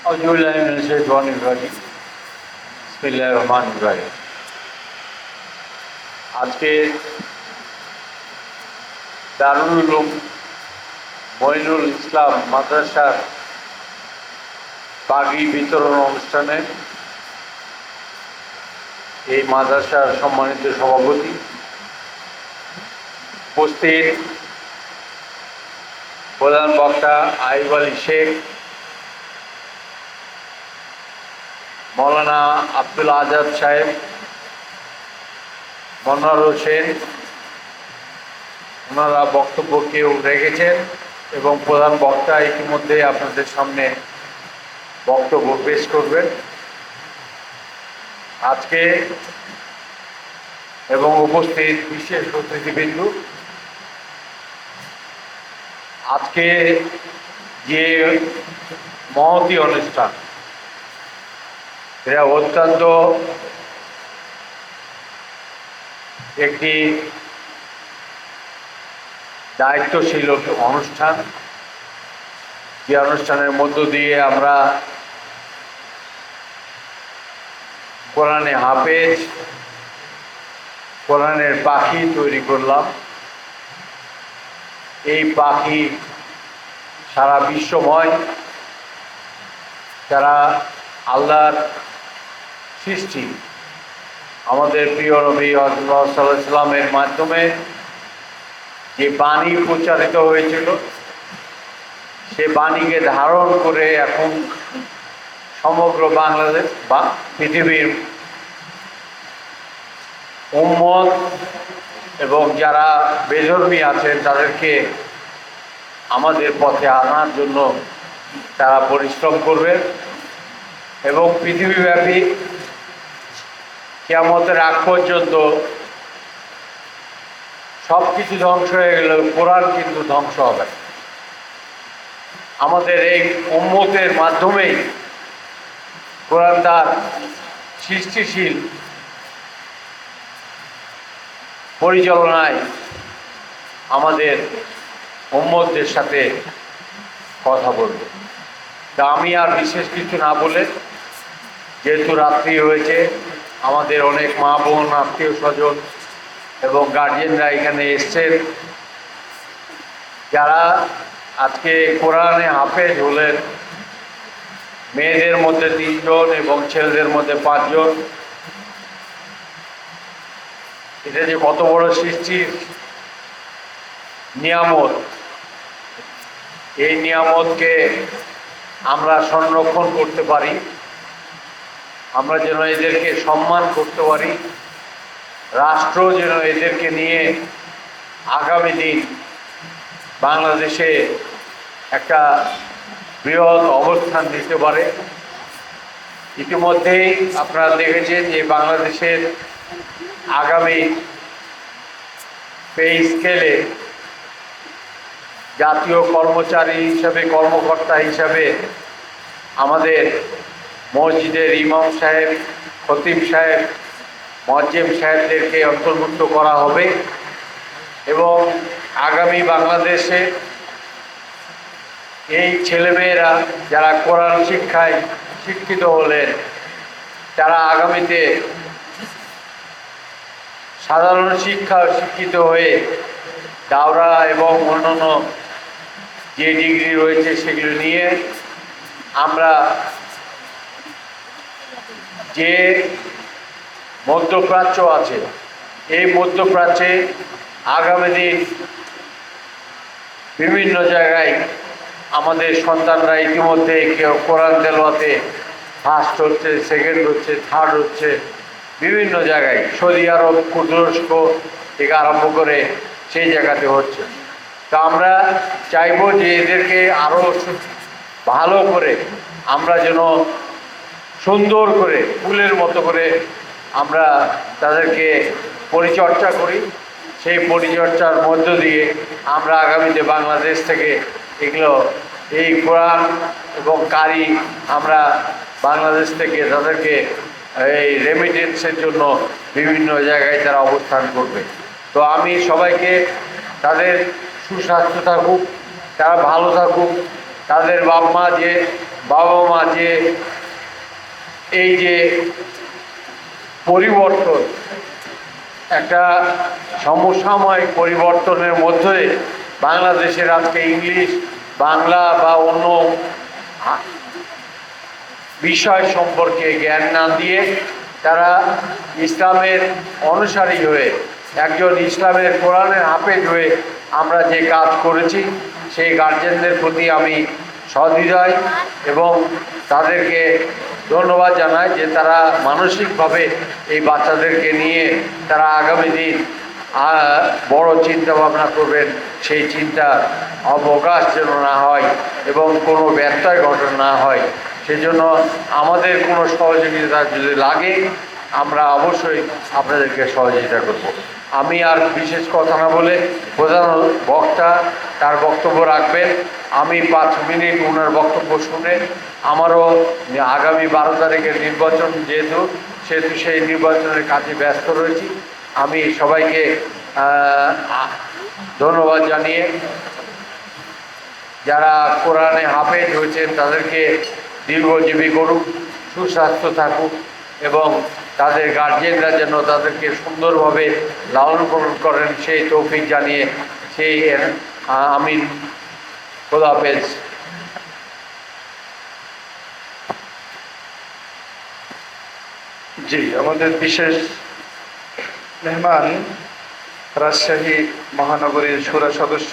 আজকে দারুল উলুম মঈনুল ইসলাম মাদ্রাসার পাগড়ি বিতরণ অনুষ্ঠানে এই মাদ্রাসার সম্মানিত সভাপতি উপস্থিত প্রধান বক্তা আইয়ুব আলী শেখ, মৌলানা আব্দুল আজাদ সাহেব, মনোয়ার হোসেন, ওনারা বক্তব্য কেউ রেখেছেন এবং প্রধান বক্তা ইতিমধ্যে আপনাদের সামনে বক্তব্য পেশ করবেন। আজকে এবং উপস্থিত বিশেষ অতিথিবৃন্দ, আজকে যে মহতী অনুষ্ঠান, এটা অত্যন্ত একটি দায়িত্বশীল অনুষ্ঠান, যে অনুষ্ঠানের মধ্য দিয়ে আমরা কোরআনে হাফেজ, কোরআনের পাখি তৈরি করলাম। এই পাখি সারা বিশ্বময় যারা আল্লাহর সৃষ্টি, আমাদের প্রিয় নবী সাল্লাল্লাহু আলাইহি ওয়াসাল্লামের মাধ্যমে যে বাণী প্রচারিত হয়েছিল, সে বাণীকে ধারণ করে এখন সমগ্র বাংলাদেশ বা পৃথিবীর উম্মত এবং যারা বেধর্মী আছেন তাদেরকে আমাদের পথে আনার জন্য তারা পরিশ্রম করবে এবং পৃথিবীব্যাপী কিয়ামতের আগ পর্যন্ত সব কিছু ধ্বংস হয়ে গেলে কোরআন কিন্তু ধ্বংস হবে। আমাদের এই উম্মতের মাধ্যমেই কোরআন তার সৃষ্টিশীল পরিচালনায় আমাদের উম্মতদের সাথে কথা বলবে। তা আমি আর বিশেষ কিছু না বলে, যেহেতু রাত্রি হয়েছে, আমাদের অনেক মা বোন, আত্মীয় স্বজন এবং গার্জিয়ানরা এখানে এসছেন, যারা আজকে কোরআনে হাফেজ হলেন। মেয়েদের মধ্যে 3 জন এবং ছেলেদের মধ্যে 5 জন। এটা যে কত বড় সৃষ্টির নিয়ামত, এই নিয়ামতকে আমরা সংরক্ষণ করতে পারি, আমরা যেন এদেরকে সম্মান করতে পারি, রাষ্ট্র যেন এদেরকে নিয়ে আগামী দিন বাংলাদেশে একটা বৃহৎ অবস্থান দিতে পারে। ইতিমধ্যেই আপনারা দেখেছেন যে বাংলাদেশের আগামী পে স্কেলে জাতীয় কর্মচারী হিসাবে, কর্মকর্তা হিসাবে আমাদের মসজিদের ইমাম সাহেব, খতিব সাহেব, মুয়াজ্জিম সাহেবদেরকে অন্তর্ভুক্ত করা হবে এবং আগামী বাংলাদেশে এই ছেলেমেয়েরা যারা কোরআন শিক্ষায় শিক্ষিত হলেন, তারা আগামীতে সাধারণ শিক্ষা শিক্ষিত হয়ে দাওরা এবং অন্যান্য যে ডিগ্রি রয়েছে সেগুলো নিয়ে আমরা যে মধ্যপ্রাচ্য আছে, এই মধ্যপ্রাচ্যে আগামী দিন বিভিন্ন জায়গায় আমাদের সন্তানরা ইতিমধ্যে কেউ কোরআন তেলাওয়াতে ফার্স্ট হচ্ছে, সেকেন্ড হচ্ছে, থার্ড হচ্ছে, বিভিন্ন জায়গায় সৌদি আরব, তুরস্ক থেকে আরম্ভ করে সেই জায়গাতে হচ্ছে। তা আমরা চাইব যে এদেরকে আরও ভালো করে আমরা যেন সুন্দর করে ফুলের মতো করে আমরা তাদেরকে পরিচর্যা করি। সেই পরিচর্যার মধ্য দিয়ে আমরা আগামীতে বাংলাদেশ থেকে এগুলো এই কোরআন এবং কারি আমরা বাংলাদেশ থেকে তাদেরকে এই রেমিটেন্সের জন্য বিভিন্ন জায়গায় তারা অবস্থান করবে। তো আমি সবাইকে তাদের সুস্বাস্থ্য থাকুক, তারা ভালো থাকুক, তাদের বাপ মা যে বাবা মা যে এই যে পরিবর্তন, একটা সমসাময়িক পরিবর্তনের মধ্যে বাংলাদেশের আজকে ইংলিশ, বাংলা বা অন্য বিষয় সম্পর্কে জ্ঞান না দিয়ে তারা ইসলামের অনুসারী হয়ে, একজন ইসলামের কোরআনের হাফেজ হয়ে আমরা যে কাজ করেছি সেই গার্জেনদের প্রতি আমি সহৃদয় এবং তাদেরকে ধন্যবাদ জানাই যে তারা মানসিকভাবে এই বাচ্চাদেরকে নিয়ে তারা আগামী দিন বড় চিন্তা ভাবনা করবেন, সেই চিন্তা অবকাশ যেন না হয় এবং কোনো ব্যত্যয় ঘটনা না হয়। সেজন্য আমাদের কোনো সহযোগিতা যদি লাগে আমরা অবশ্যই আপনাদেরকে সহযোগিতা করব। আমি আর বিশেষ কথা না বলে প্রধান বক্তা তার বক্তব্য রাখবেন। আমি 5 মিনিট ওনার বক্তব্য শুনে আমারও আগামী 12 তারিখের নির্বাচন যেহেতু সেই নির্বাচনের কাজে ব্যস্ত রয়েছি। আমি সবাইকে ধন্যবাদ জানিয়ে যারা কোরআনে হাফেজ হয়েছেন তাদেরকে দীর্ঘজীবী করুক, সুস্বাস্থ্য থাকুক এবং তাদের গার্জেনরা যেন তাদেরকে সুন্দরভাবে লালন পালন করেন সেই তৌফিক জানিয়ে সেই আমিন। খোদা হাফেজ। জি, আমাদের বিশেষ মেহমান রাজশাহী মহানগরীর শুরা সদস্য